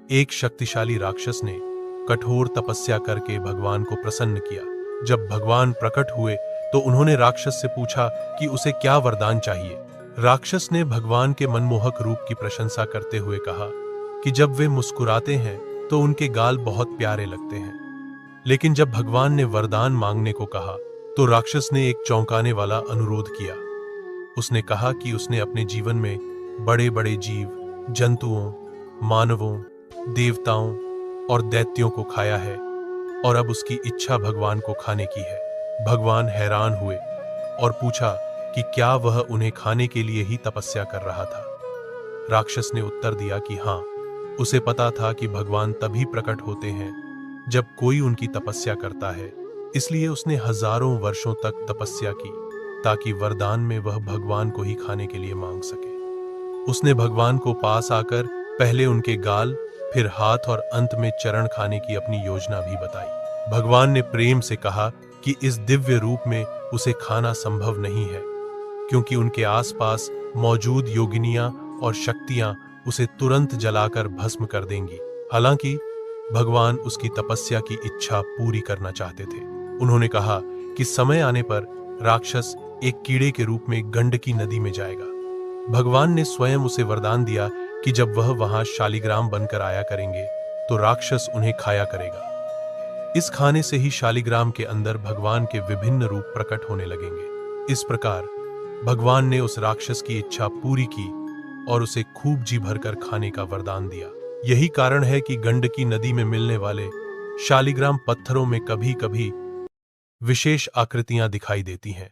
एक शक्तिशाली राक्षस ने कठोर तपस्या करके भगवान को प्रसन्न किया। जब भगवान प्रकट हुए तो उन्होंने राक्षस से पूछा कि उसे क्या वरदान चाहिए। राक्षस ने भगवान के मनमोहक रूप की प्रशंसा करते हुए कहा कि जब वे मुस्कुराते हैं तो उनके गाल बहुत प्यारे लगते हैं। लेकिन जब भगवान ने वरदान मांगने को कहा तो राक्षस ने एक चौंकाने वाला अनुरोध किया। उसने कहा कि उसने अपने जीवन में बड़े बड़े जीव, जंतुओं, मानवों, देवताओं और दैत्यों को खाया है और अब उसकी इच्छा भगवान को खाने की है। भगवान हैरान हुए और पूछा कि क्या वह उन्हें खाने के लिए ही तपस्या कर रहा था। राक्षस ने उत्तर दिया कि हाँ, उसे पता था कि भगवान तभी प्रकट होते हैं जब कोई उनकी तपस्या करता है, इसलिए उसने हजारों वर्षों तक तपस्या की ताकि वरदान में वह भगवान को ही खाने के लिए मांग सके। उसने भगवान को पास आकर पहले उनके गाल, फिर हाथ और अंत में चरण खाने की अपनी योजना भी बताई। भगवान ने प्रेम से कहा कि इस दिव्य रूप में उसे खाना संभव नहीं है, क्योंकि उनके आसपास मौजूद योगिनियां और शक्तियां उसे तुरंत जलाकर भस्म कर देंगी। हालांकि भगवान उसकी तपस्या की इच्छा पूरी करना चाहते थे। उन्होंने कहा कि समय आने पर राक्षस एक कीड़े के रूप में गंडकी नदी में जाएगा। भगवान ने स्वयं उसे वरदान दिया कि जब वह वहां शालिग्राम बनकर आया करेंगे तो राक्षस उन्हें खाया करेगा। इस खाने से ही शालिग्राम के अंदर भगवान के विभिन्न रूप प्रकट होने लगेंगे। इस प्रकार भगवान ने उस राक्षस की इच्छा पूरी की और उसे खूब जी भरकर खाने का वरदान दिया। यही कारण है कि गंडकी नदी में मिलने वाले शालिग्राम पत्थरों में कभी कभी विशेष आकृतियां दिखाई देती हैं।